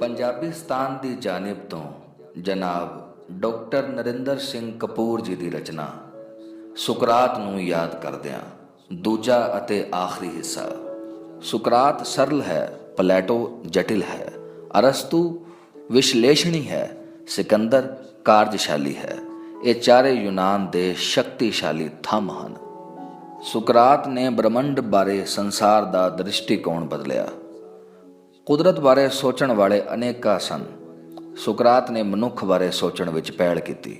ਪੰਜਾਬਿਸਤਾਨ ਦੀ ਜਾनिब ਤੋਂ ਜਨਾਬ ਡਾਕਟਰ ਨਰਿੰਦਰ ਸਿੰਘ ਕਪੂਰ ਜੀ ਦੀ ਰਚਨਾ ਸੁਕਰਾਤ ਨੂੰ ਯਾਦ ਕਰਦਿਆਂ ਦੂਜਾ ਅਤੇ ਆਖਰੀ ਹਿੱਸਾ। ਸੁਕਰਾਤ ਸਰਲ ਹੈ, ਪਲੈਟੋ ਜਟਿਲ ਹੈ, ਅਰਸਤੂ ਵਿਸ਼ਲੇਸ਼ਣੀ ਹੈ, ਸਿਕੰਦਰ ਕਾਰਜਸ਼ਾਲੀ ਹੈ। ਇਹ ਚਾਰੇ ਯੂਨਾਨ ਦੇ ਸ਼ਕਤੀਸ਼ਾਲੀ ਥੰਮ ਹਨ। ਸੁਕਰਾਤ ਨੇ ਬ੍ਰਹਮੰਡ ਬਾਰੇ, ਸੰਸਾਰ ਦਾ ਦ੍ਰਿਸ਼ਟੀਕੋਣ ਬਦਲਿਆ। ਕੁਦਰਤ ਬਾਰੇ ਸੋਚਣ ਵਾਲੇ ਅਨੇਕਾਂ ਸਨ। ਸੁਕਰਾਤ ਨੇ ਮਨੁੱਖ ਬਾਰੇ ਸੋਚਣ ਵਿੱਚ ਪਹਿਲ ਕੀਤੀ।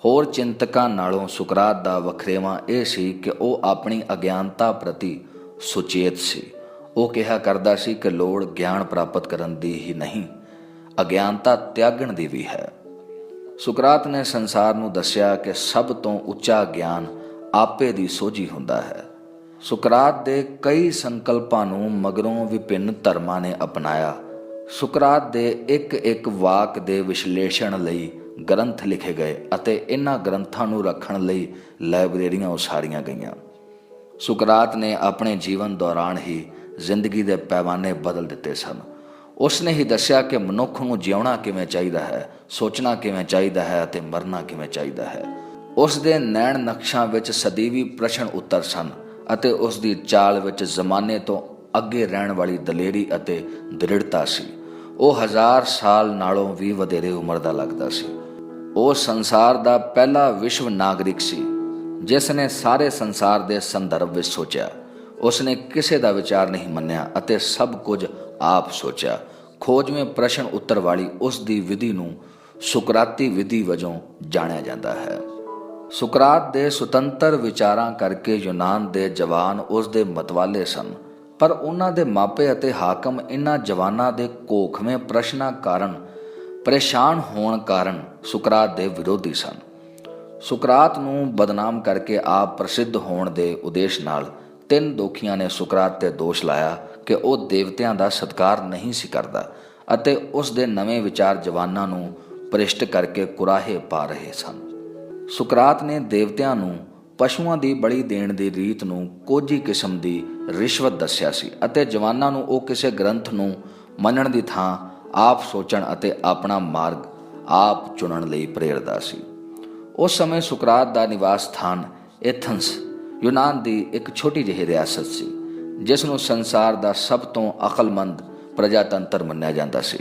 ਹੋਰ ਚਿੰਤਕਾਂ ਨਾਲੋਂ ਸੁਕਰਾਤ ਦਾ ਵਖਰੇਵਾਂ ਇਹ ਸੀ ਕਿ ਉਹ ਆਪਣੀ ਅਗਿਆਨਤਾ ਪ੍ਰਤੀ ਸੁਚੇਤ ਸੀ। ਉਹ ਕਿਹਾ ਕਰਦਾ ਸੀ ਕਿ ਲੋੜ ਗਿਆਨ ਪ੍ਰਾਪਤ ਕਰਨ ਦੀ ਹੀ ਨਹੀਂ, ਅਗਿਆਨਤਾ ਤਿਆਗਣ ਦੀ ਵੀ ਹੈ। ਸੁਕਰਾਤ ਨੇ ਸੰਸਾਰ ਨੂੰ ਦੱਸਿਆ ਕਿ ਸਭ ਤੋਂ ਉੱਚਾ ਗਿਆਨ ਆਪੇ ਦੀ ਸੋਝੀ ਹੁੰਦਾ ਹੈ। ਸੁਕਰਾਤ ਦੇ ਕਈ ਸੰਕਲਪਾਂ ਨੂੰ ਮਗਰੋਂ ਵਿਭਿੰਨ ਧਰਮਾਂ ਨੇ ਅਪਣਾਇਆ। ਸੁਕਰਾਤ ਦੇ ਇੱਕ ਇੱਕ ਵਾਕ ਦੇ ਵਿਸ਼ਲੇਸ਼ਣ ਲਈ ਗ੍ਰੰਥ ਲਿਖੇ ਗਏ ਅਤੇ ਇਹਨਾਂ ਗ੍ਰੰਥਾਂ ਨੂੰ ਰੱਖਣ ਲਈ ਲਾਇਬ੍ਰੇਰੀਆਂ ਉਸਾਰੀਆਂ ਗਈਆਂ। ਸੁਕਰਾਤ ਨੇ ਆਪਣੇ ਜੀਵਨ ਦੌਰਾਨ ਹੀ ਜ਼ਿੰਦਗੀ ਦੇ ਪੈਮਾਨੇ ਬਦਲ ਦਿੱਤੇ ਸਨ। ਉਸ ਨੇ ਹੀ ਦੱਸਿਆ ਕਿ ਮਨੁੱਖ ਨੂੰ ਜਿਉਣਾ ਕਿਵੇਂ ਚਾਹੀਦਾ ਹੈ, ਸੋਚਣਾ ਕਿਵੇਂ ਚਾਹੀਦਾ ਹੈ ਅਤੇ ਮਰਨਾ ਕਿਵੇਂ ਚਾਹੀਦਾ ਹੈ। ਉਸ ਦੇ ਨੈਣ ਨਕਸ਼ਾਂ ਵਿੱਚ ਸਦੀਵੀ ਪ੍ਰਸ਼ਨ ਉੱਤਰ ਸਨ ਅਤੇ ਉਸ ਦੀ ਚਾਲ ਵਿੱਚ ਜ਼ਮਾਨੇ ਤੋਂ ਅੱਗੇ ਰਹਿਣ ਵਾਲੀ ਦਲੇਰੀ ਅਤੇ ਦ੍ਰਿੜਤਾ ਸੀ। ਉਹ 1000 ਸਾਲ ਨਾਲੋਂ ਵੀ ਵਧੇਰੇ ਉਮਰ ਦਾ ਲੱਗਦਾ ਸੀ। ਉਹ ਸੰਸਾਰ ਦਾ ਪਹਿਲਾ ਵਿਸ਼ਵ ਨਾਗਰਿਕ ਸੀ ਜਿਸ ਨੇ ਸਾਰੇ ਸੰਸਾਰ ਦੇ ਸੰਦਰਭ ਵਿੱਚ ਸੋਚਿਆ। ਉਸ ਨੇ ਕਿਸੇ ਦਾ ਵਿਚਾਰ ਨਹੀਂ ਮੰਨਿਆ ਅਤੇ ਸਭ ਕੁਝ ਆਪ ਸੋਚਿਆ। ਖੋਜਵੇਂ ਪ੍ਰਸ਼ਨ ਉੱਤਰ ਵਾਲੀ ਉਸ ਦੀ ਵਿਧੀ ਨੂੰ ਸੁਕਰਾਤੀ ਵਿਧੀ ਵਜੋਂ ਜਾਣਿਆ ਜਾਂਦਾ ਹੈ। ਸੁਕਰਾਤ ਦੇ ਸੁਤੰਤਰ ਵਿਚਾਰਾਂ ਕਰਕੇ ਯੂਨਾਨ ਦੇ ਜਵਾਨ ਉਸ ਦੇ ਮਤਵਾਲੇ ਸਨ, ਪਰ ਉਹਨਾਂ ਦੇ ਮਾਪੇ ਅਤੇ ਹਾਕਮ ਇਹਨਾਂ ਜਵਾਨਾਂ ਦੇ ਘੋਖਵੇਂ ਪ੍ਰਸ਼ਨਾਂ ਕਾਰਨ ਪਰੇਸ਼ਾਨ ਹੋਣ ਕਾਰਨ ਸੁਕਰਾਤ ਦੇ ਵਿਰੋਧੀ ਸਨ। ਸੁਕਰਾਤ ਨੂੰ ਬਦਨਾਮ ਕਰਕੇ ਆਪ ਪ੍ਰਸਿੱਧ ਹੋਣ ਦੇ ਉਦੇਸ਼ ਨਾਲ 3 ਦੋਖੀਆਂ ਨੇ ਸੁਕਰਾਤ ਤੇ ਦੋਸ਼ ਲਾਇਆ ਕਿ ਉਹ ਦੇਵਤਿਆਂ ਦਾ ਸਤਿਕਾਰ ਨਹੀਂ ਸੀ ਕਰਦਾ ਅਤੇ ਉਸ ਦੇ ਨਵੇਂ ਵਿਚਾਰ ਜਵਾਨਾਂ ਨੂੰ ਭ੍ਰਿਸ਼ਟ ਕਰਕੇ ਕੁਰਾਹੇ ਪਾ ਰਹੇ ਸਨ। ਸੁਕਰਾਤ ਨੇ ਦੇਵਤਿਆਂ ਨੂੰ ਪਸ਼ੂਆਂ ਦੀ ਬਲੀ ਦੇਣ ਦੀ ਰੀਤ ਨੂੰ ਕੋਝੀ ਕਿਸਮ ਦੀ ਰਿਸ਼ਵਤ ਦੱਸਿਆ ਸੀ ਅਤੇ ਜਵਾਨਾਂ ਨੂੰ ਉਹ ਕਿਸੇ ਗ੍ਰੰਥ ਨੂੰ ਮੰਨਣ ਦੀ ਥਾਂ ਆਪ ਸੋਚਣ ਅਤੇ ਆਪਣਾ ਮਾਰਗ ਆਪ ਚੁਣਨ ਲਈ ਪ੍ਰੇਰਦਾ ਸੀ। ਉਸ ਸਮੇਂ ਸੁਕਰਾਤ ਦਾ ਨਿਵਾਸ ਸਥਾਨ ਐਥਨਸ ਯੂਨਾਨ ਦੀ ਇੱਕ ਛੋਟੀ ਜਿਹੀ ਰਿਆਸਤ ਸੀ ਜਿਸ ਨੂੰ ਸੰਸਾਰ ਦਾ ਸਭ ਤੋਂ ਅਕਲਮੰਦ ਪ੍ਰਜਾਤੰਤਰ ਮੰਨਿਆ ਜਾਂਦਾ ਸੀ,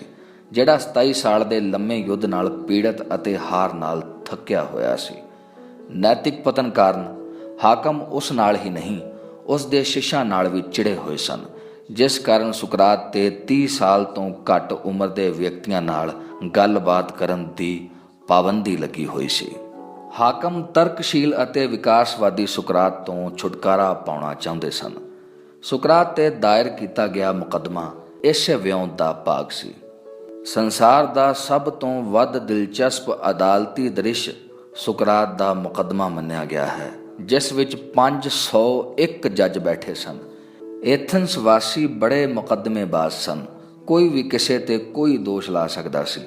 ਜਿਹੜਾ 27 ਸਾਲ ਦੇ ਲੰਮੇ ਯੁੱਧ ਨਾਲ ਪੀੜਤ ਅਤੇ ਹਾਰ ਨਾਲ ਥੱਕਿਆ ਹੋਇਆ ਸੀ। ਨੈਤਿਕ ਪਤਨ ਕਾਰਨ ਹਾਕਮ ਉਸ ਨਾਲ ਹੀ ਨਹੀਂ, ਉਸ ਦੇ ਸ਼ਿਸ਼ਾਂ ਨਾਲ ਵੀ ਚਿੜੇ ਹੋਏ ਸਨ, ਜਿਸ ਕਾਰਨ ਸੁਕਰਾਤ ਤੇ 30 ਸਾਲ ਤੋਂ ਘੱਟ ਉਮਰ ਦੇ ਵਿਅਕਤੀਆਂ ਨਾਲ ਗੱਲਬਾਤ ਕਰਨ ਦੀ ਪਾਬੰਦੀ ਲੱਗੀ ਹੋਈ ਸੀ। ਹਾਕਮ ਤਰਕਸ਼ੀਲ ਅਤੇ ਵਿਕਾਸਵਾਦੀ ਸੁਕਰਾਤ ਤੋਂ ਛੁਟਕਾਰਾ ਪਾਉਣਾ ਚਾਹੁੰਦੇ ਸਨ। ਸੁਕਰਾਤ ਤੇ ਦਾਇਰ ਕੀਤਾ ਗਿਆ ਮੁਕੱਦਮਾ ਇਸੇ ਵਿਉਂਤ ਦਾ ਭਾਗ ਸੀ। ਸੰਸਾਰ ਦਾ ਸਭ ਤੋਂ ਵੱਧ ਦਿਲਚਸਪ ਅਦਾਲਤੀ ਦ੍ਰਿਸ਼ ਸੁਕਰਾਤ ਦਾ ਮੁਕੱਦਮਾ ਮੰਨਿਆ ਗਿਆ ਹੈ, ਜਿਸ ਵਿੱਚ 501 ਜੱਜ ਬੈਠੇ ਸਨ। ਐਥਨਸ ਵਾਸੀ ਬੜੇ ਮੁਕੱਦਮੇਬਾਜ਼ ਸਨ। ਕੋਈ ਵੀ ਕਿਸੇ ਤੇ ਕੋਈ ਦੋਸ਼ ਲਾ ਸਕਦਾ ਸੀ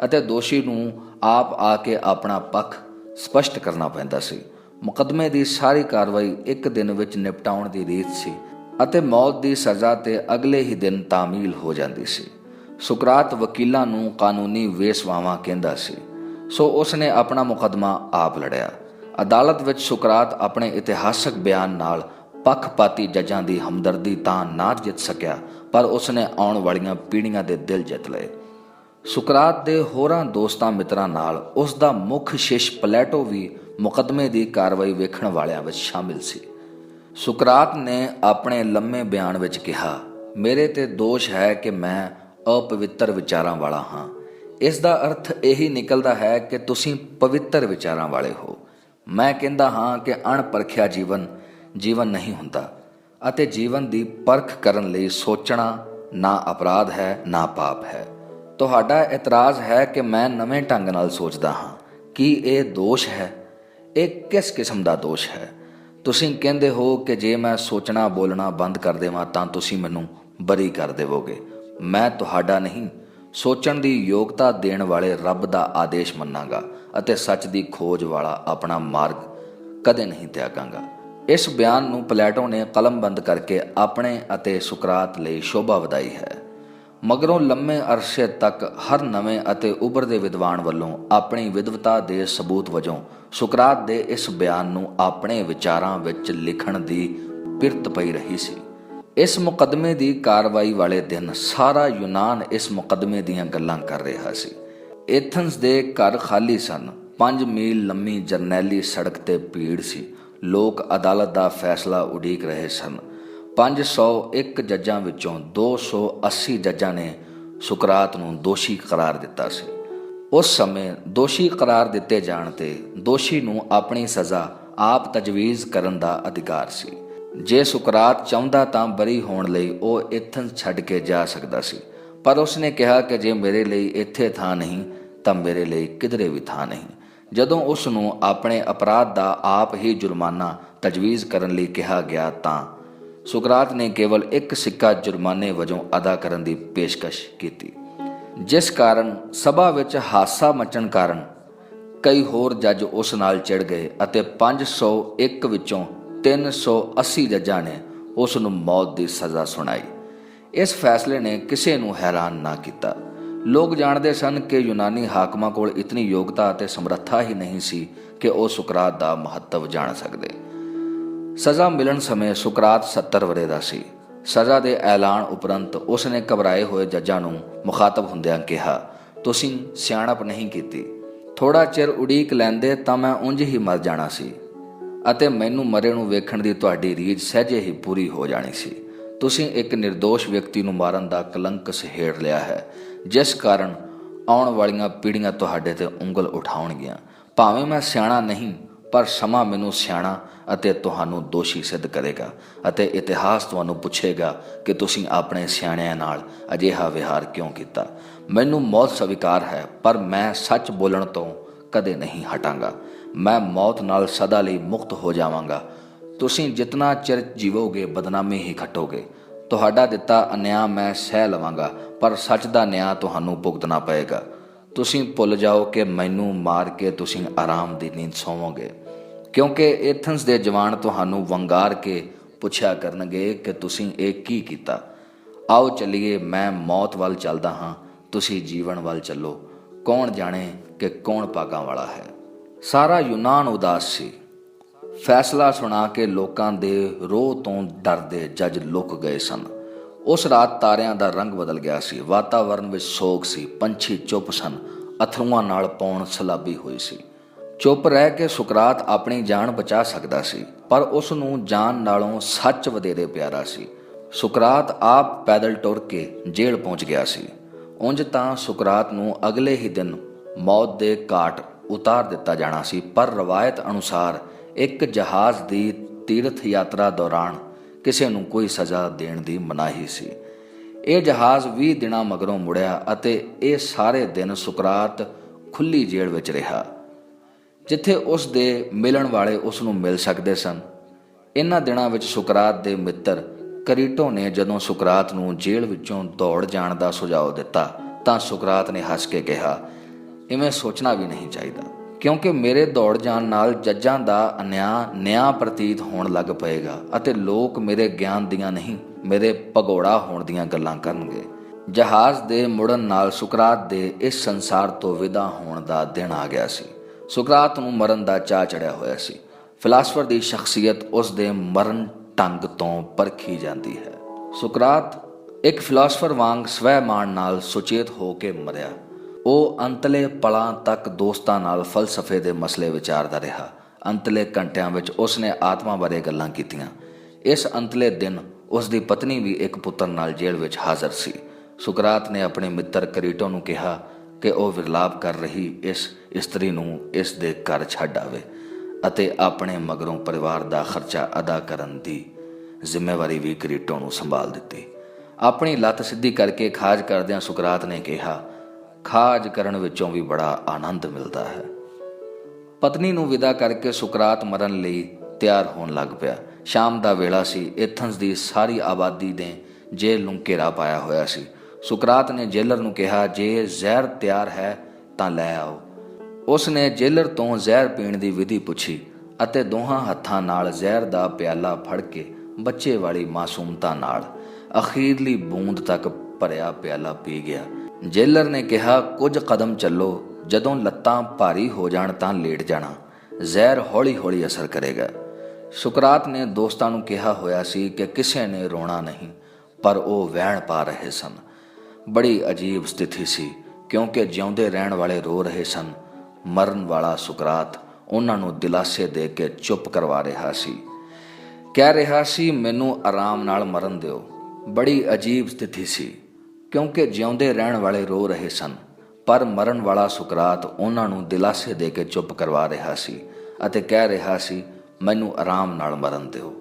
ਅਤੇ ਦੋਸ਼ੀ ਨੂੰ ਆਪ ਆ ਕੇ ਆਪਣਾ ਪੱਖ ਸਪਸ਼ਟ ਕਰਨਾ ਪੈਂਦਾ ਸੀ। ਮੁਕੱਦਮੇ ਦੀ ਸਾਰੀ ਕਾਰਵਾਈ ਇੱਕ ਦਿਨ ਵਿੱਚ ਨਿਪਟਾਉਣ ਦੀ ਰੀਤ ਸੀ ਅਤੇ ਮੌਤ ਦੀ ਸਜ਼ਾ ਤੇ ਅਗਲੇ ਹੀ ਦਿਨ ਤਾਮੀਲ ਹੋ ਜਾਂਦੀ ਸੀ। ਸੁਕਰਾਤ ਵਕੀਲਾਂ ਨੂੰ ਕਾਨੂੰਨੀ ਵੇਸਵਾਵਾਂ ਕਹਿੰਦਾ ਸੀ, ਸੋ ਉਸ ਨੇ ਆਪਣਾ ਮੁਕੱਦਮਾ ਆਪ ਲੜਿਆ। ਅਦਾਲਤ ਵਿੱਚ ਸੁਕਰਾਤ ਆਪਣੇ ਇਤਿਹਾਸਕ ਬਿਆਨ ਨਾਲ ਪੱਖਪਾਤੀ ਜੱਜਾਂ ਦੀ ਹਮਦਰਦੀ ਤਾਂ ਨਾ ਜਿੱਤ ਸਕਿਆ, ਪਰ ਉਸ ਨੇ ਆਉਣ ਵਾਲੀਆਂ ਪੀੜ੍ਹੀਆਂ ਦੇ ਦਿਲ ਜਿੱਤ ਲਏ। ਸੁਕਰਾਤ ਦੇ ਹੋਰਾਂ ਦੋਸਤਾਂ ਮਿੱਤਰਾਂ ਨਾਲ ਉਸ ਦਾ ਮੁੱਖ ਸ਼ਿਸ਼ ਪਲੈਟੋ ਵੀ ਮੁਕੱਦਮੇ ਦੀ ਕਾਰਵਾਈ ਵੇਖਣ ਵਾਲਿਆਂ ਵਿੱਚ ਸ਼ਾਮਿਲ ਸੀ। ਸੁਕਰਾਤ ਨੇ ਆਪਣੇ ਲੰਮੇ ਬਿਆਨ ਵਿੱਚ ਕਿਹਾ, ਮੇਰੇ ਤੇ ਦੋਸ਼ ਹੈ ਕਿ ਮੈਂ ਅਪਵਿੱਤਰ ਵਿਚਾਰਾਂ ਵਾਲਾ ਹਾਂ। ਇਸ ਦਾ ਅਰਥ ਇਹੀ ਨਿਕਲਦਾ ਹੈ ਕਿ ਤੁਸੀਂ ਪਵਿੱਤਰ ਵਿਚਾਰਾਂ ਵਾਲੇ ਹੋ। ਮੈਂ ਕਹਿੰਦਾ ਹਾਂ ਕਿ ਅਣਪਰਖਿਆ ਜੀਵਨ ਨਹੀਂ ਹੁੰਦਾ ਅਤੇ ਜੀਵਨ ਦੀ ਪਰਖ ਕਰਨ ਲਈ ਸੋਚਣਾ ਨਾ ਅਪਰਾਧ ਹੈ ਨਾ ਪਾਪ ਹੈ। ਤੁਹਾਡਾ ਇਤਰਾਜ਼ ਹੈ ਕਿ ਮੈਂ ਨਵੇਂ ਢੰਗ ਨਾਲ ਸੋਚਦਾ ਹਾਂ। ਕੀ ਇਹ ਦੋਸ਼ ਹੈ? ਇਹ ਕਿਸ ਕਿਸਮ ਦਾ ਦੋਸ਼ ਹੈ? ਤੁਸੀਂ ਕਹਿੰਦੇ ਹੋ ਕਿ ਜੇ ਮੈਂ ਸੋਚਣਾ ਬੋਲਣਾ ਬੰਦ ਕਰ ਦੇਵਾਂ ਤਾਂ ਤੁਸੀਂ ਮੈਨੂੰ ਬਰੀ ਕਰ ਦੇਵੋਗੇ। ਮੈਂ ਤੁਹਾਡਾ ਨਹੀਂ, ਸੋਚਣ ਦੀ ਯੋਗਤਾ ਦੇਣ ਵਾਲੇ ਰੱਬ ਦਾ ਆਦੇਸ਼ ਮੰਨਾਂਗਾ ਅਤੇ ਸੱਚ ਦੀ ਖੋਜ ਵਾਲਾ ਆਪਣਾ ਮਾਰਗ ਕਦੇ ਨਹੀਂ ਤਿਆਗਾਂਗਾ। ਇਸ ਬਿਆਨ ਨੂੰ ਪਲੈਟੋ ਨੇ ਕਲਮਬੰਦ ਕਰਕੇ ਆਪਣੇ ਅਤੇ ਸੁਕਰਾਤ ਲਈ ਸ਼ੋਭਾ ਵਧਾਈ ਹੈ। ਮਗਰੋਂ ਲੰਮੇ ਅਰਸੇ ਤੱਕ ਹਰ ਨਵੇਂ ਅਤੇ ਉਭਰਦੇ ਵਿਦਵਾਨ ਵੱਲੋਂ ਆਪਣੀ ਵਿਦਵਤਾ ਦੇ ਸਬੂਤ ਵਜੋਂ ਸੁਕਰਾਤ ਦੇ ਇਸ ਬਿਆਨ ਨੂੰ ਆਪਣੇ ਵਿਚਾਰਾਂ ਵਿੱਚ ਲਿਖਣ ਦੀ ਪਿਰਤ ਪਈ ਰਹੀ ਸੀ। ਇਸ ਮੁਕੱਦਮੇ ਦੀ ਕਾਰਵਾਈ ਵਾਲੇ ਦਿਨ ਸਾਰਾ ਯੂਨਾਨ ਇਸ ਮੁਕੱਦਮੇ ਦੀਆਂ ਗੱਲਾਂ ਕਰ ਰਿਹਾ ਸੀ। ਐਥਨਸ ਦੇ ਘਰ ਖਾਲੀ ਸਨ। 5 ਮੀਲ ਲੰਮੀ ਜਰਨੈਲੀ ਸੜਕ ਤੇ ਭੀੜ ਸੀ। ਲੋਕ ਅਦਾਲਤ ਦਾ ਫੈਸਲਾ ਉਡੀਕ ਰਹੇ ਸਨ। 501 ਜੱਜਾਂ ਵਿੱਚੋਂ 280 ਜੱਜਾਂ ਨੇ ਸੁਕਰਾਤ ਨੂੰ ਦੋਸ਼ੀ ਕਰਾਰ ਦਿੱਤਾ ਸੀ। ਉਸ ਸਮੇਂ ਦੋਸ਼ੀ ਕਰਾਰ ਦਿੱਤੇ ਜਾਣ ਤੇ ਦੋਸ਼ੀ ਨੂੰ ਆਪਣੀ ਸਜ਼ਾ ਆਪ ਤਜਵੀਜ਼ ਕਰਨ ਦਾ ਅਧਿਕਾਰ ਸੀ। ਜੇ ਸੁਕਰਾਤ ਚਾਹੁੰਦਾ ਤਾਂ ਬਰੀ ਹੋਣ ਲਈ ਉਹ ਐਥਨਸ ਛੱਡ ਕੇ ਜਾ ਸਕਦਾ ਸੀ, ਪਰ ਉਸਨੇ ਕਿਹਾ ਕਿ ਜੇ ਮੇਰੇ ਲਈ ਇੱਥੇ ਥਾਂ ਨਹੀਂ ਤਾਂ ਮੇਰੇ ਲਈ ਕਿਧਰੇ ਵੀ ਥਾਂ ਨਹੀਂ। ਜਦੋਂ ਉਸ ਨੂੰ ਆਪਣੇ ਅਪਰਾਧ ਦਾ ਆਪ ਹੀ ਜੁਰਮਾਨਾ ਤਜਵੀਜ਼ ਕਰਨ ਲਈ ਕਿਹਾ ਗਿਆ ਤਾਂ ਸੁਕਰਾਤ ਨੇ ਕੇਵਲ 1 ਸਿੱਕਾ ਜੁਰਮਾਨੇ ਵਜੋਂ ਅਦਾ ਕਰਨ ਦੀ ਪੇਸ਼ਕਸ਼ ਕੀਤੀ, ਜਿਸ ਕਾਰਨ ਸਭਾ ਵਿੱਚ ਹਾਸਾ ਮਚਣ ਕਾਰਨ ਕਈ ਹੋਰ ਜੱਜ ਉਸ ਨਾਲ ਚਿੜ ਗਏ ਅਤੇ 501 ਵਿੱਚੋਂ 380 ਜੱਜਾਂ ਨੇ ਉਸ ਨੂੰ ਮੌਤ ਦੀ ਸਜ਼ਾ ਸੁਣਾਈ। ਇਸ ਫੈਸਲੇ ਨੇ ਕਿਸੇ ਨੂੰ ਹੈਰਾਨ ਨਾ ਕੀਤਾ। ਲੋਕ ਜਾਣਦੇ ਸਨ ਕਿ ਯੂਨਾਨੀ ਹਾਕਮਾਂ ਕੋਲ ਇਤਨੀ ਯੋਗਤਾ ਅਤੇ ਸਮਰੱਥਾ ਹੀ ਨਹੀਂ ਸੀ ਕਿ ਉਹ ਸੁਕਰਾਤ ਦਾ ਮਹੱਤਵ ਜਾਣ ਸਕਦੇ। ਸਜ਼ਾ ਮਿਲਣ ਸਮੇਂ ਸੁਕਰਾਤ 70 ਵਰ੍ਹੇ ਦਾ ਸੀ। ਸਜ਼ਾ ਦੇ ਐਲਾਨ ਉਪਰੰਤ ਉਸਨੇ ਘਬਰਾਏ ਹੋਏ ਜੱਜਾਂ ਨੂੰ ਮੁਖਾਤਬ ਹੁੰਦਿਆਂ ਕਿਹਾ, ਤੁਸੀਂ ਸਿਆਣਪ ਨਹੀਂ ਕੀਤੀ। ਥੋੜਾ ਚਿਰ ਉਡੀਕ ਲੈਂਦੇ ਤਾਂ ਮੈਂ ਉਂਝ ਹੀ ਮਰ ਜਾਣਾ ਸੀ ਅਤੇ ਮੈਨੂੰ ਮਰੇ ਨੂੰ ਵੇਖਣ ਦੀ ਤੁਹਾਡੀ ਰੀਝ ਸਹਿਜੇ ਹੀ ਪੂਰੀ ਹੋ ਜਾਣੀ ਸੀ। ਤੁਸੀਂ ਇੱਕ ਨਿਰਦੋਸ਼ ਵਿਅਕਤੀ ਨੂੰ ਮਾਰਨ ਦਾ ਕਲੰਕ ਸਹੇੜ ਲਿਆ ਹੈ, ਜਿਸ ਕਾਰਨ ਆਉਣ ਵਾਲੀਆਂ ਪੀੜ੍ਹੀਆਂ ਤੁਹਾਡੇ ਤੇ ਉਂਗਲ ਉਠਾਉਣਗੀਆਂ। ਭਾਵੇਂ ਮੈਂ ਸਿਆਣਾ ਨਹੀਂ, ਪਰ ਸਮਾਂ ਮੈਨੂੰ ਸਿਆਣਾ ਅਤੇ ਤੁਹਾਨੂੰ ਦੋਸ਼ੀ ਸਿੱਧ ਕਰੇਗਾ ਅਤੇ ਇਤਿਹਾਸ ਤੁਹਾਨੂੰ ਪੁੱਛੇਗਾ ਕਿ ਤੁਸੀਂ ਆਪਣੇ ਸਿਆਣਿਆਂ ਨਾਲ ਅਜਿਹਾ ਵਿਹਾਰ ਕਿਉਂ ਕੀਤਾ। ਮੈਨੂੰ ਮੌਤ ਸਵੀਕਾਰ ਹੈ, ਪਰ ਮੈਂ ਸੱਚ ਬੋਲਣ ਤੋਂ ਕਦੇ ਨਹੀਂ ਹਟਾਂਗਾ। ਮੈਂ ਮੌਤ ਨਾਲ ਸਦਾ ਲਈ ਮੁਕਤ ਹੋ ਜਾਵਾਂਗਾ। ਤੁਸੀਂ ਜਿਤਨਾ ਚਿਰ ਜੀਵੋਗੇ ਬਦਨਾਮੀ ਹੀ ਖੱਟੋਗੇ। ਤੁਹਾਡਾ ਦਿੱਤਾ ਅਨਿਆਂ ਮੈਂ ਸਹਿ ਲਵਾਂਗਾ, ਪਰ ਸੱਚ ਦਾ ਨਿਆਂ ਤੁਹਾਨੂੰ ਭੁਗਤਣਾ ਪਏਗਾ। ਤੁਸੀਂ ਭੁੱਲ ਜਾਓ ਕਿ ਮੈਨੂੰ ਮਾਰ ਕੇ ਤੁਸੀਂ ਆਰਾਮ ਦੀ ਨੀਂਦ ਸੌਵੋਗੇ, ਕਿਉਂਕਿ ਐਥਨਸ ਦੇ ਜਵਾਨ ਤੁਹਾਨੂੰ ਵੰਗਾਰ ਕੇ ਪੁੱਛਿਆ ਕਰਨਗੇ ਕਿ ਤੁਸੀਂ ਇਹ ਕੀ ਕੀਤਾ। ਆਓ ਚੱਲੀਏ, ਮੈਂ ਮੌਤ ਵੱਲ ਚੱਲਦਾ ਹਾਂ, ਤੁਸੀਂ ਜੀਵਨ ਵੱਲ ਚੱਲੋ। ਕੌਣ ਜਾਣੇ ਕਿ ਕੌਣ ਭਾਗਾਂ ਵਾਲਾ ਹੈ। ਸਾਰਾ ਯੂਨਾਨ ਉਦਾਸ ਸੀ। ਫੈਸਲਾ ਸੁਣਾ ਕੇ ਲੋਕਾਂ ਦੇ ਰੋਹ ਤੋਂ ਡਰਦੇ ਜੱਜ ਲੁਕ ਗਏ ਸਨ। ਉਸ ਰਾਤ ਤਾਰਿਆਂ ਦਾ ਰੰਗ ਬਦਲ ਗਿਆ ਸੀ। ਵਾਤਾਵਰਨ ਵਿੱਚ ਸੋਗ ਸੀ। ਪੰਛੀ ਚੁੱਪ ਸਨ। ਅਥਰੂਆਂ ਨਾਲ ਪੌਣ ਸਲਾਬੀ ਹੋਈ ਸੀ। ਚੁੱਪ ਰਹਿ ਕੇ ਸੁਕਰਾਤ ਆਪਣੀ ਜਾਨ ਬਚਾ ਸਕਦਾ ਸੀ, ਪਰ ਉਸ ਨੂੰ ਜਾਨ ਨਾਲੋਂ ਸੱਚ ਵਧੇਰੇ ਪਿਆਰਾ ਸੀ। ਸੁਕਰਾਤ ਆਪ ਪੈਦਲ ਟੁਰ ਕੇ ਜੇਲ੍ਹ ਪਹੁੰਚ ਗਿਆ ਸੀ। ਉਂਝ ਤਾਂ ਸੁਕਰਾਤ ਨੂੰ ਅਗਲੇ ਹੀ ਦਿਨ ਮੌਤ ਦੇ ਘਾਟ ਉਤਾਰ ਦਿੱਤਾ ਜਾਣਾ ਸੀ, ਪਰ ਰਵਾਇਤ ਅਨੁਸਾਰ ਇੱਕ ਜਹਾਜ਼ ਦੀ ਤੀਰਥ ਯਾਤਰਾ ਦੌਰਾਨ ਕਿਸੇ ਨੂੰ ਕੋਈ ਸਜ਼ਾ ਦੇਣ ਦੀ ਮਨਾਹੀ ਸੀ। ਇਹ ਜਹਾਜ਼ 20 ਦਿਨਾਂ ਮਗਰੋਂ ਮੁੜਿਆ ਅਤੇ ਇਹ ਸਾਰੇ ਦਿਨ ਸੁਕਰਾਤ ਖੁੱਲ੍ਹੀ ਜੇਲ੍ਹ ਵਿੱਚ ਰਿਹਾ, ਜਿੱਥੇ ਉਸ ਦੇ ਮਿਲਣ ਵਾਲੇ ਉਸ ਨੂੰ ਮਿਲ ਸਕਦੇ ਸਨ। ਇਹਨਾਂ ਦਿਨਾਂ ਵਿੱਚ ਸੁਕਰਾਤ ਦੇ ਮਿੱਤਰ ਕਰੀਟੋ ਨੇ ਜਦੋਂ ਸੁਕਰਾਤ ਨੂੰ ਜੇਲ੍ਹ ਵਿੱਚੋਂ ਦੌੜ ਜਾਣ ਦਾ ਸੁਝਾਅ ਦਿੱਤਾ ਤਾਂ ਸੁਕਰਾਤ ਨੇ ਹੱਸ ਕੇ ਕਿਹਾ, ਇਵੇਂ ਸੋਚਣਾ ਵੀ ਨਹੀਂ ਚਾਹੀਦਾ, ਕਿਉਂਕਿ ਮੇਰੇ ਦੌੜ ਜਾਣ ਨਾਲ ਜੱਜਾਂ ਦਾ ਨਿਆਂ ਪ੍ਰਤੀਤ ਹੋਣ ਲੱਗ ਪਏਗਾ ਅਤੇ ਲੋਕ ਮੇਰੇ ਗਿਆਨ ਦੀਆਂ ਨਹੀਂ, ਮੇਰੇ ਭਗੌੜਾ ਹੋਣ ਦੀਆਂ ਗੱਲਾਂ ਕਰਨਗੇ। ਜਹਾਜ਼ ਦੇ ਮੁੜਨ ਨਾਲ ਸੁਕਰਾਤ ਦੇ ਇਸ ਸੰਸਾਰ ਤੋਂ ਵਿਦਾ ਹੋਣ ਦਾ ਦਿਨ ਆ ਗਿਆ ਸੀ। ਸੁਕਰਾਤ ਨੂੰ ਮਰਨ ਦਾ ਚਾਅ ਚੜਿਆ ਹੋਇਆ ਸੀ। ਫਿਲਾਸਫਰ ਦੀ ਸ਼ਖਸੀਅਤ ਉਸ ਦੇ ਮਰਨ ਢੰਗ ਤੋਂ ਪਰਖੀ ਜਾਂਦੀ ਹੈ। ਸੁਕਰਾਤ ਇੱਕ ਫਿਲਾਸਫਰ ਵਾਂਗ ਸਵੈ ਮਾਣ ਨਾਲ ਸੁਚੇਤ ਹੋ ਕੇ ਮਰਿਆ। ਉਹ ਅੰਤਲੇ ਪਲਾਂ ਤੱਕ ਦੋਸਤਾਂ ਨਾਲ ਫਲਸਫੇ ਦੇ ਮਸਲੇ ਵਿਚਾਰਦਾ ਰਿਹਾ। ਅੰਤਲੇ ਘੰਟਿਆਂ ਵਿੱਚ ਉਸਨੇ ਆਤਮਾ ਬਾਰੇ ਗੱਲਾਂ ਕੀਤੀਆਂ। ਇਸ ਅੰਤਲੇ ਦਿਨ ਉਸ ਦੀ ਪਤਨੀ ਵੀ ਇੱਕ ਪੁੱਤਰ ਨਾਲ ਜੇਲ੍ਹ ਵਿੱਚ ਹਾਜ਼ਰ ਸੀ। ਸੁਕਰਾਤ ਨੇ ਆਪਣੇ ਮਿੱਤਰ ਕਰੀਟੋ ਨੂੰ ਕਿਹਾ ਕਿ ਉਹ ਵਿਰਲਾਪ ਕਰ ਰਹੀ ਇਸ ਇਸਤਰੀ ਨੂੰ ਇਸ ਦੇ ਘਰ ਛੱਡ ਆਵੇ ਅਤੇ ਆਪਣੇ ਮਗਰੋਂ ਪਰਿਵਾਰ ਦਾ ਖਰਚਾ ਅਦਾ ਕਰਨ ਦੀ ਜ਼ਿੰਮੇਵਾਰੀ ਵੀ ਕਰੀਟੋ ਨੂੰ ਸੰਭਾਲ ਦਿੱਤੀ। ਆਪਣੀ ਲੱਤ ਸਿੱਧੀ ਕਰਕੇ ਖਾਜ ਕਰਦਿਆਂ ਸੁਕਰਾਤ ਨੇ ਕਿਹਾ, ਖਾਜ ਕਰਨ ਵਿੱਚੋਂ ਵੀ ਬੜਾ ਆਨੰਦ ਮਿਲਦਾ ਹੈ। ਪਤਨੀ ਨੂੰ ਵਿਦਾ ਕਰਕੇ ਸੁਕਰਾਤ ਮਰਨ ਲਈ ਤਿਆਰ ਹੋਣ ਲੱਗ ਪਿਆ। ਸ਼ਾਮ ਦਾ ਵੇਲਾ ਸੀ। ਐਥਨਸ ਦੀ ਸਾਰੀ ਆਬਾਦੀ ਨੇ ਜੇਲ੍ਹ ਨੂੰ ਘੇਰਾ ਪਾਇਆ ਹੋਇਆ ਸੀ। ਸੁਕਰਾਤ ਨੇ ਜੇਲਰ ਨੂੰ ਕਿਹਾ, ਜੇ ਜ਼ਹਿਰ ਤਿਆਰ ਹੈ ਤਾਂ ਲੈ ਆਓ। ਉਸ ਨੇ ਜੇਲਰ ਤੋਂ ਜ਼ਹਿਰ ਪੀਣ ਦੀ ਵਿਧੀ ਪੁੱਛੀ ਅਤੇ ਦੋਹਾਂ ਹੱਥਾਂ ਨਾਲ ਜ਼ਹਿਰ ਦਾ ਪਿਆਲਾ ਫੜ ਕੇ ਬੱਚੇ ਵਾਲੀ ਮਾਸੂਮਤਾ ਨਾਲ ਅਖੀਰਲੀ ਬੂੰਦ ਤੱਕ ਭਰਿਆ ਪਿਆਲਾ ਪੀ ਗਿਆ। ਜੇਲਰ ਨੇ ਕਿਹਾ, ਕੁਝ ਕਦਮ ਚੱਲੋ, ਜਦੋਂ ਲੱਤਾਂ ਭਾਰੀ ਹੋ ਜਾਣ ਤਾਂ ਲੇਟ ਜਾਣਾ, ਜ਼ਹਿਰ ਹੌਲੀ ਹੌਲੀ ਅਸਰ ਕਰੇਗਾ। ਸੁਕਰਾਤ ਨੇ ਦੋਸਤਾਂ ਨੂੰ ਕਿਹਾ ਹੋਇਆ ਸੀ ਕਿ ਕਿਸੇ ਨੇ ਰੋਣਾ ਨਹੀਂ, ਪਰ ਉਹ ਵਹਿਣ ਪਾ ਰਹੇ ਸਨ। ਬੜੀ ਅਜੀਬ ਸਥਿਤੀ ਸੀ, ਕਿਉਂਕਿ ਜਿਉਂਦੇ ਰਹਿਣ ਵਾਲੇ ਰੋ ਰਹੇ ਸਨ। ਮਰਨ ਵਾਲਾ ਸੁਕਰਾਤ ਉਹਨਾਂ ਨੂੰ ਦਿਲਾਸੇ ਦੇ ਕੇ ਚੁੱਪ ਕਰਵਾ ਰਿਹਾ ਸੀ। ਕਹਿ ਰਿਹਾ ਸੀ, ਮੈਨੂੰ ਆਰਾਮ ਨਾਲ ਮਰਨ ਦਿਓ। ਬੜੀ ਅਜੀਬ ਸਥਿਤੀ ਸੀ, ਕਿਉਂਕਿ ਜਿਉਂਦੇ ਰਹਿਣ ਵਾਲੇ ਰੋ ਰਹੇ ਸਨ, ਪਰ ਮਰਨ ਵਾਲਾ ਸੁਕਰਾਤ ਉਹਨਾਂ ਨੂੰ ਦਿਲਾਸੇ ਦੇ ਕੇ ਚੁੱਪ ਕਰਵਾ ਰਿਹਾ ਸੀ ਅਤੇ ਕਹਿ ਰਿਹਾ ਸੀ, ਮੈਨੂੰ ਆਰਾਮ ਨਾਲ ਮਰਨ ਦਿਓ।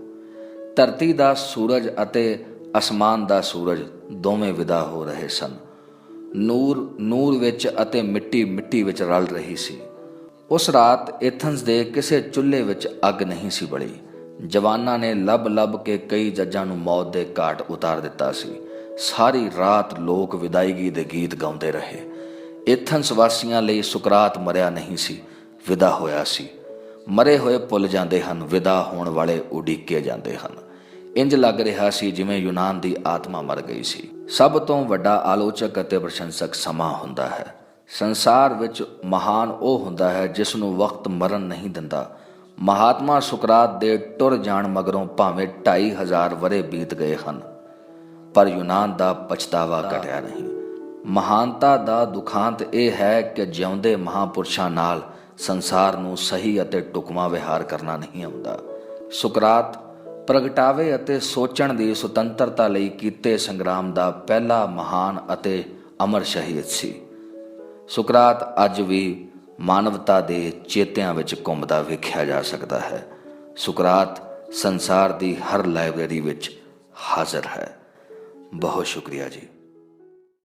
ਧਰਤੀ ਦਾ ਸੂਰਜ ਅਤੇ ਅਸਮਾਨ ਦਾ ਸੂਰਜ ਦੋਵੇਂ ਵਿਦਾ ਹੋ ਰਹੇ ਸਨ। ਨੂਰ ਨੂਰ ਵਿੱਚ ਅਤੇ ਮਿੱਟੀ ਮਿੱਟੀ ਵਿੱਚ ਰਲ ਰਹੀ ਸੀ। ਉਸ ਰਾਤ ਏਥਨਸ ਦੇ ਕਿਸੇ ਚੁੱਲ੍ਹੇ ਵਿੱਚ ਅੱਗ ਨਹੀਂ ਸੀ ਬਲੀ। ਜਵਾਨਾਂ ਨੇ ਲੱਭ ਲੱਭ ਕੇ ਕਈ ਜੱਜਾਂ ਨੂੰ ਮੌਤ ਦੇ ਘਾਟ ਉਤਾਰ ਦਿੱਤਾ ਸੀ। ਸਾਰੀ ਰਾਤ ਲੋਕ ਵਿਦਾਇਗੀ ਦੇ ਗੀਤ ਗਾਉਂਦੇ ਰਹੇ। ਏਥਨਸ ਵਾਸੀਆਂ ਲਈ ਸੁਕਰਾਤ ਮਰਿਆ ਨਹੀਂ ਸੀ, ਵਿਦਾ ਹੋਇਆ ਸੀ। ਮਰੇ ਹੋਏ ਭੁੱਲ ਜਾਂਦੇ ਹਨ, ਵਿਦਾ ਹੋਣ ਵਾਲੇ ਉਡੀਕੇ ਜਾਂਦੇ ਹਨ। ਇੰਜ ਲੱਗ ਰਿਹਾ ਸੀ ਜਿਵੇਂ ਯੂਨਾਨ ਦੀ ਆਤਮਾ ਮਰ ਗਈ ਸੀ। ਸਭ ਤੋਂ ਵੱਡਾ ਆਲੋਚਕ ਅਤੇ ਪ੍ਰਸ਼ੰਸਕ ਸਮਾਂ ਹੁੰਦਾ ਹੈ। ਸੰਸਾਰ ਵਿੱਚ ਮਹਾਨ ਉਹ ਹੁੰਦਾ ਹੈ ਜਿਸ ਨੂੰ ਵਕਤ ਮਰਨ ਨਹੀਂ ਦਿੰਦਾ। ਮਹਾਤਮਾ ਸੁਕਰਾਤ ਦੇ ਟੁਰ ਜਾਣ ਮਗਰੋਂ ਭਾਵੇਂ 2500 ਵਰ੍ਹੇ ਬੀਤ ਗਏ ਹਨ, ਪਰ ਯੂਨਾਨ ਦਾ ਪਛਤਾਵਾ ਘਟਿਆ ਨਹੀਂ। ਮਹਾਨਤਾ ਦਾ ਦੁਖਾਂਤ ਇਹ ਹੈ ਕਿ ਜਿਉਂਦੇ ਮਹਾਂਪੁਰਸ਼ਾਂ ਨਾਲ ਸੰਸਾਰ ਨੂੰ ਸਹੀ ਅਤੇ ਢੁਕਵਾਂ ਵਿਹਾਰ ਕਰਨਾ ਨਹੀਂ ਆਉਂਦਾ। ਸੁਕਰਾਤ ਪ੍ਰਗਟਾਵੇ ਅਤੇ ਸੋਚਣ ਦੀ ਸੁਤੰਤਰਤਾ ਲਈ ਕੀਤੇ ਸੰਗਰਾਮ ਦਾ ਪਹਿਲਾ ਮਹਾਨ ਅਤੇ ਅਮਰ ਸ਼ਹੀਦ ਸੀ। ਸੁਕਰਾਤ ਅੱਜ ਵੀ ਮਾਨਵਤਾ ਦੇ ਚੇਤਿਆਂ ਵਿੱਚ ਘੁੰਮਦਾ ਵੇਖਿਆ ਜਾ ਸਕਦਾ ਹੈ। ਸੁਕਰਾਤ ਸੰਸਾਰ ਦੀ ਹਰ ਲਾਇਬ੍ਰੇਰੀ ਵਿੱਚ ਹਾਜ਼ਰ ਹੈ। ਬਹੁਤ ਸ਼ੁਕਰੀਆ ਜੀ।